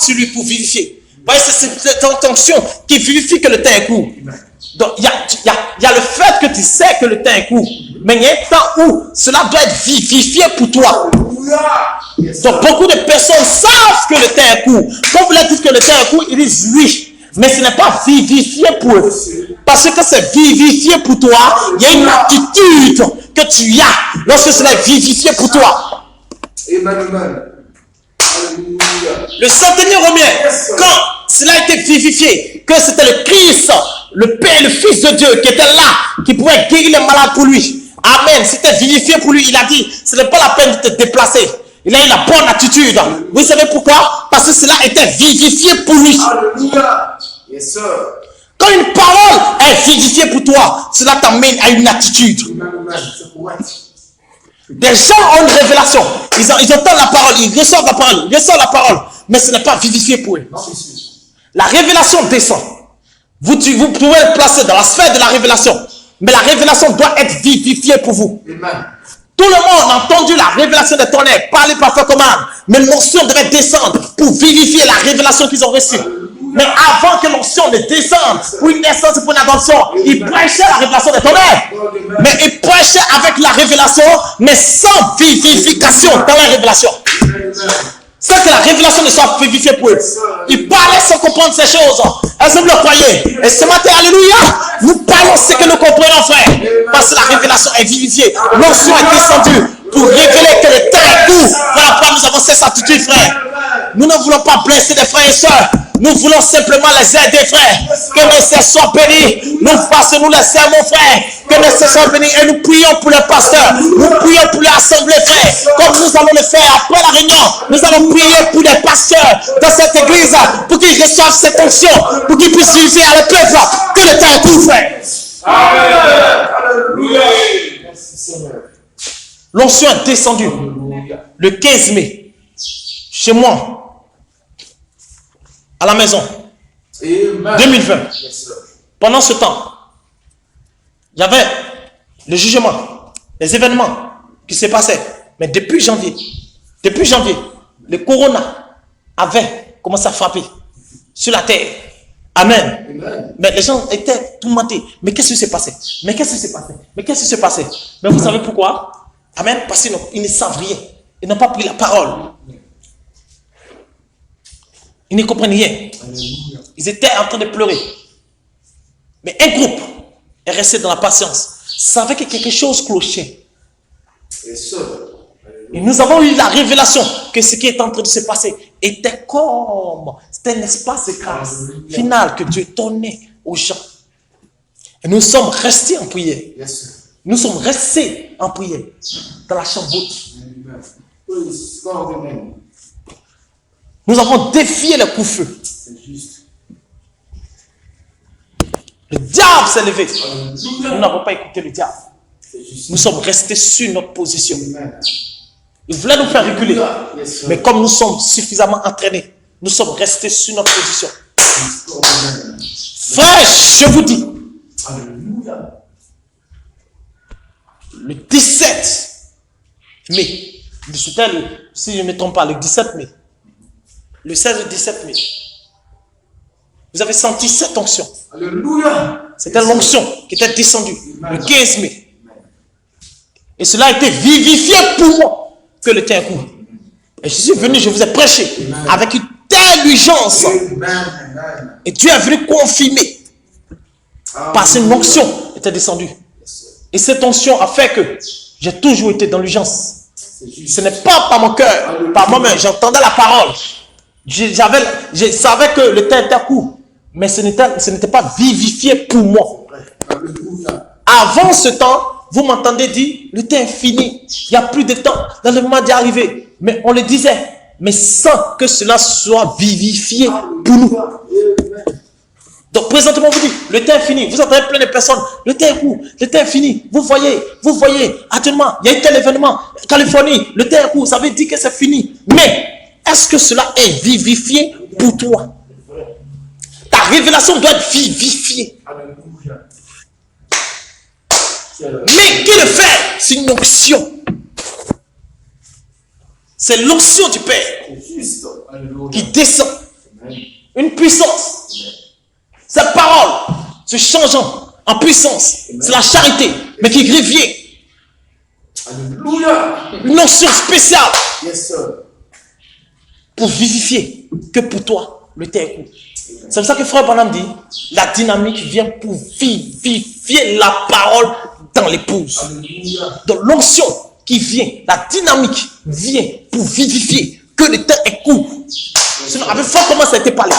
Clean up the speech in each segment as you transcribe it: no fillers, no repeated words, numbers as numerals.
sur lui pour vivifier. Vous voyez, c'est cette intention qui vivifie que le temps est court. Donc, il y a le fait que tu sais que le temps est court. Mais il y a un temps où cela doit être vivifié pour toi. Donc, beaucoup de personnes savent que le temps est court. Quand vous leur dites que le temps est court, ils disent oui. Mais ce n'est pas vivifié pour eux. Parce que c'est vivifié pour toi. Il y a une attitude que tu as lorsque cela est vivifié pour toi. Le centenier romain, quand cela a été vivifié, que c'était le Christ, le Père, le Fils de Dieu qui était là, qui pouvait guérir les malades pour lui. Amen. C'était vivifié pour lui. Il a dit, ce n'est pas la peine de te déplacer. Il a eu la bonne attitude. Vous savez pourquoi? Parce que cela était vivifié pour lui. Alléluia. Yes, sir. Quand une parole est vivifiée pour toi, cela t'amène à une attitude. Des gens ont une révélation. Ils entendent la parole, ils reçoivent la parole, mais ce n'est pas vivifié pour eux. La révélation descend. Vous pouvez le placer dans la sphère de la révélation, mais la révélation doit être vivifiée pour vous. Amen. Tout le monde a entendu la révélation des tonnerres, parler parfois comme âme, mais l'onction devait descendre pour vivifier la révélation qu'ils ont reçue. Mais avant que l'onction ne descende, pour une naissance, pour une adoption, ils prêchaient la révélation des tonnerres. Mais ils prêchaient avec la révélation, mais sans vivification dans la révélation. Sans que la révélation ne soit vivifiée pour eux. Ils parlaient sans comprendre ces choses. Est-ce que vous le croyez? Et ce matin, alléluia, nous parlons ce que nous comprenons, frère. Parce que la révélation est vivifiée. L'onction est descendue pour révéler que le temps est court. Voilà pourquoi nous avons cette attitude, frère. Nous ne voulons pas blesser des frères et sœurs. Nous voulons simplement les aider, frère. Que nos sœurs soient bénis. Nous passons, nous les sermons, frère. Que nos sœurs soient bénis. Et nous prions pour les pasteurs. Nous prions pour l'assemblée, frère. Comme nous allons le faire après la réunion. Nous allons prier pour les pasteurs dans cette église. Pour qu'ils reçoivent cette onction. Pour qu'ils puissent vivre à le peuple. Que le temps est court, frère. Alléluia. Merci, Seigneur. L'onction est descendue le 15 mai. Chez moi. À la maison. Amen. 2020. Yes, sir. Pendant ce temps, il y avait le jugement, les événements qui se passaient. Mais depuis janvier, le corona avait commencé à frapper sur la terre. Amen. Amen. Mais les gens étaient tourmentés. Mais qu'est-ce qui s'est passé? Mais qu'est-ce qui s'est passé? Mais qu'est-ce qui s'est passé? Mais vous savez pourquoi? Amen. Parce qu'ils ne savent rien. Ils n'ont pas pris la parole. Ils ne comprennent rien. Ils étaient en train de pleurer. Mais un groupe est resté dans la patience. Savait que quelque chose clochait. Yes, sir. Et nous avons eu la révélation que ce qui est en train de se passer était comme... C'était un espace de grâce final que Dieu donnait aux gens. Et nous sommes restés en prière. Yes, sir. Nous sommes restés en prière dans la chambre haute. Amen. Praise God, amen. Nous avons défié le coup-feu. C'est juste. Le diable s'est levé. Nous Alléluia. n'avons pas écouté le diable. C'est juste. Nous sommes restés sur notre position. Amen. Il voulait nous faire reculer. Yes, sir. Mais comme nous sommes suffisamment entraînés, nous sommes restés sur notre position. Praise God, amen. Frère, je vous dis, Alléluia. le 17 mai, c'était si je ne me trompe pas, le 17 mai, le 16 et 17 mai, vous avez senti cette onction. Alléluia. C'était l'onction qui était descendue le 15 mai. Et cela a été vivifié pour moi que le temps est court. Et je suis venu, je vous ai prêché avec une telle urgence. Amen. Amen. Et Dieu est venu confirmer parce qu'une onction était descendue. Yes, sir. Et cette onction a fait que j'ai toujours été dans l'urgence. C'est juste. Ce n'est pas par mon cœur, par moi-même. J'entendais la parole. Je savais que le temps était court. Mais ce n'était pas vivifié pour moi. Alléluia. Avant ce temps, vous m'entendez dire, le temps est fini. Il n'y a plus de temps dans le moment d'y arriver. Mais on le disait, mais sans que cela soit vivifié pour nous. Amen. Donc présentement, vous dites, le temps est fini. Vous entendez plein de personnes, le temps est court, le temps est fini. Vous voyez, actuellement, il y a eu tel événement, Californie, le temps est court, ça veut dire que c'est fini. Mais, est-ce que cela est vivifié pour toi? Ta révélation doit être vivifiée. Alléluia. Mais qui le fait? C'est une onction. C'est l'onction du Père C'est juste. Alléluia. qui descend Une puissance. Cette parole se changeant en puissance. C'est la charité, mais qui revient. Alléluia. Une notion spéciale Yes, sir. pour vivifier que pour toi, le temps est court. C'est pour ça que Frère Branham dit, la dynamique vient pour vivifier la parole dans l'épouse. Alléluia. Donc l'onction qui vient, la dynamique vient pour vivifier que le temps est court. Sinon, avec Frère, comment ça a été parlé?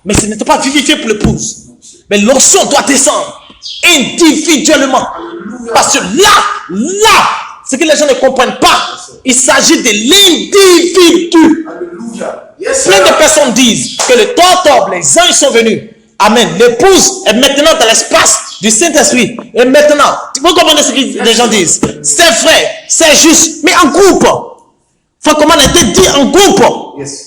Mais ce n'était pas vivifié pour l'épouse. Mais l'onction doit descendre individuellement. Parce que là, ce que les gens ne comprennent pas, il s'agit de l'individu. Alléluia. Yes, sir. Plein de personnes disent que le temps octobre, les anges sont venus. Amen. L'épouse est maintenant dans l'espace du Saint-Esprit. Et maintenant, vous comprenez ce que les gens disent? C'est vrai, c'est juste, mais en groupe. Faut comment on a été dit en groupe. Yes.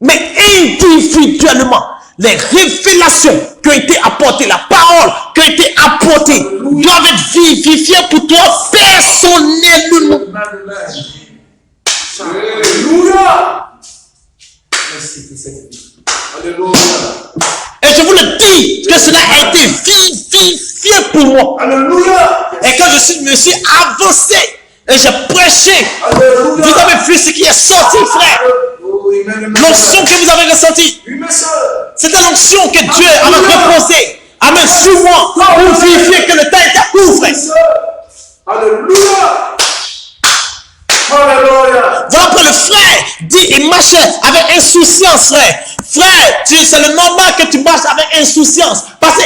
Mais individuellement, les révélations qui ont été apportées, la parole qui a été apportée, doivent être vivifiées pour toi personnellement. Alléluia. Merci pour cette vie. Alléluia. Et je vous le dis que cela a été vivifié pour moi. Alléluia. Et quand me suis avancé et j'ai prêché, Alléluia. vous avez vu ce qui est sorti, frère. Oh, amen, amen. L'onction que vous avez ressentie, Oui, monsieur. c'était l'onction que Dieu avait reposée. Amen, sur moi, pour vérifier que le temps était court, frère. Monsieur. Alléluia. Alléluia. Voilà pourquoi le frère dit, il marchait avec insouciance, frère. Frère, c'est le normal que tu marches avec insouciance. Parce que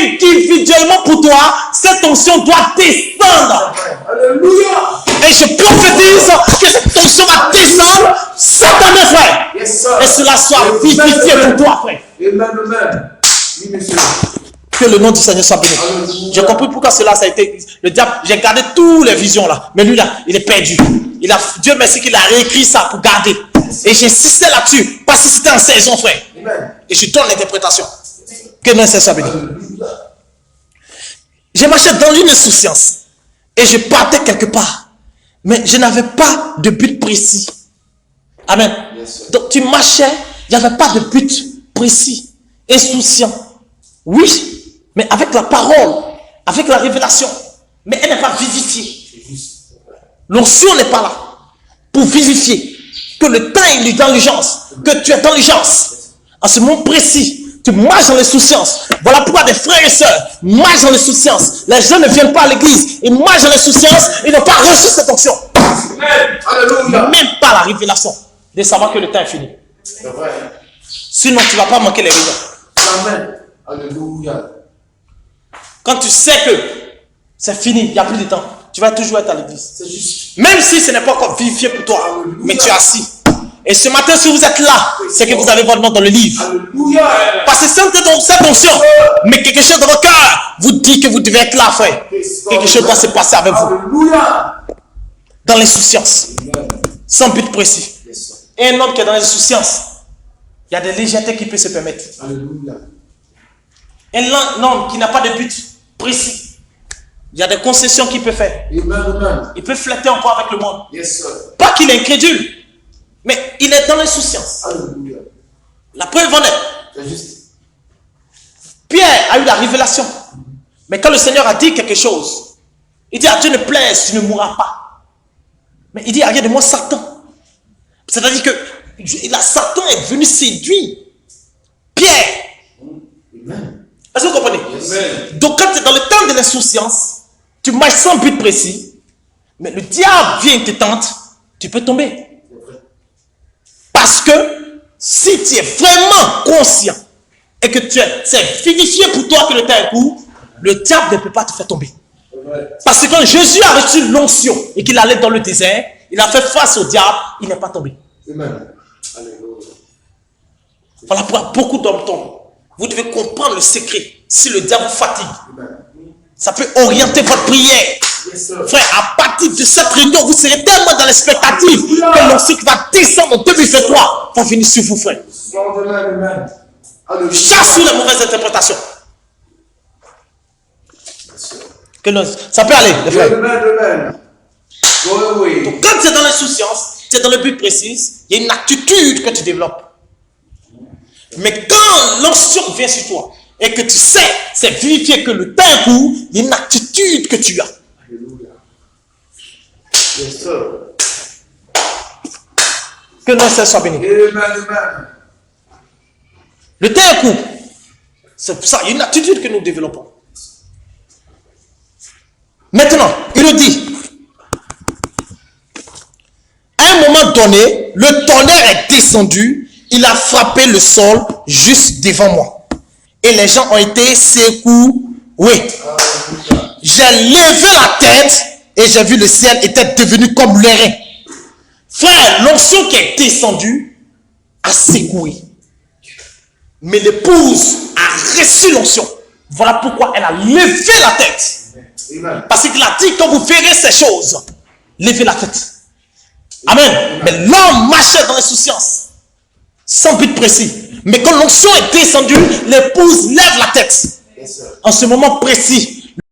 individuellement pour toi, cette onction doit descendre. Alléluia. Et je prophétise que cette onction va descendre cette année, frère. Yes, sir. Et cela soit vivifié pour toi, frère. Amen, amen. Oui, monsieur. Que le nom du Seigneur soit béni. Alléluia. J'ai compris pourquoi cela ça a été. Le diable, j'ai gardé toutes les visions là. Mais lui là, il est perdu. Dieu merci qu'il a réécrit ça pour garder. Et j'insistais là-dessus. Parce que c'était en saison, frère. Amen. Et je donne l'interprétation. Que le nom du Seigneur soit béni. Alléluia. J'ai marché dans une insouciance. Et je partais quelque part. Mais je n'avais pas de but précis. Amen. Yes, sir. Donc tu marchais, il n'y avait pas de but précis. Insouciant. Oui, mais avec la parole, avec la révélation. Mais elle n'est pas vivifiée. L'onction n'est pas là pour vivifier. Que le temps est dans l'urgence. Que tu es dans l'urgence. En ce moment précis, tu marches dans l'insouciance. Voilà pourquoi des frères et sœurs marchent dans l'insouciance. Les gens ne viennent pas à l'église. Ils marchent dans l'insouciance. Ils n'ont pas reçu cette onction. Amen. Alléluia. Même pas la révélation de savoir que le temps est fini. C'est vrai. Sinon, tu ne vas pas manquer les réunions. Amen. Alléluia. Quand tu sais que c'est fini, il n'y a plus de temps, tu vas toujours être à l'église. C'est juste. Même si ce n'est pas encore vivifié pour toi, mais tu es assis. Et ce matin, si vous êtes là, c'est que vous avez votre nom dans le livre. Alléluia. Parce que cette onction, mais quelque chose dans votre cœur vous dit que vous devez être là, frère. Quelque chose doit se passer avec vous. Alléluia. Dans l'insouciance, Amen. sans but précis. Yes, sir. Et un homme qui est dans l'insouciance, il y a des légèretés qu'il peut se permettre. Alléluia. Un homme qui n'a pas de but précis, il y a des concessions qu'il peut faire. Amen, amen. Il peut flatter encore avec le monde. Yes, sir. Pas qu'il est incrédule, mais il est dans l'insouciance. Alléluia. La preuve en est, C'est juste. Pierre a eu la révélation. Mais quand le Seigneur a dit quelque chose, il dit à Dieu ne plaise, tu ne mourras pas. Mais il dit, regarde moi Satan. C'est-à-dire que Satan est venu séduire Pierre. Amen. Est-ce que vous comprenez? Amen. Donc quand tu es dans le temps de l'insouciance, tu marches sans but précis, mais le diable vient te tente, tu peux tomber. Parce que si tu es vraiment conscient et que c'est vivifié pour toi que le temps est court, le diable ne peut pas te faire tomber. Amen. Parce que quand Jésus a reçu l'onction et qu'il allait dans le désert, il a fait face au diable, il n'est pas tombé. Amen. Alléluia. Voilà pourquoi beaucoup d'hommes tombent. Vous devez comprendre le secret. Si le diable vous fatigue, Amen. ça peut orienter votre prière. Yes, sir. Frère, à partir de cette réunion, vous serez tellement dans l'expectative que l'onction qui va descendre en 2023 va venir sur vous, frère. Amen, amen. Alléluia. Chasse sur les mauvaises interprétations. Que ça peut aller, les frères. Amen, amen. Go away. Donc, quand tu es dans l'insouciance, tu es dans le but précis, il y a une attitude que tu développes. Mais quand l'onction vient sur toi et que tu sais, c'est vérifié que le temps est court, il y a une attitude que tu as. Alléluia. Yes, sir. Que le Seigneur soit béni. Amen. Le temps est court. C'est pour ça, il y a une attitude que nous développons. Maintenant, il nous dit, à un moment donné, le tonnerre est descendu, il a frappé le sol juste devant moi. Et les gens ont été secoués. J'ai levé la tête et j'ai vu le ciel était devenu comme l'airain. Frère, l'onction qui est descendue a secoué. Mais l'épouse a reçu l'onction. Voilà pourquoi elle a levé la tête. Amen. Parce qu'il a dit, quand vous verrez ces choses, levez la tête. Amen. Mais l'homme marchait dans l'insouciance, sans but précis. Mais quand l'onction est descendue, l'épouse lève la tête. Yes, sir. En ce moment précis,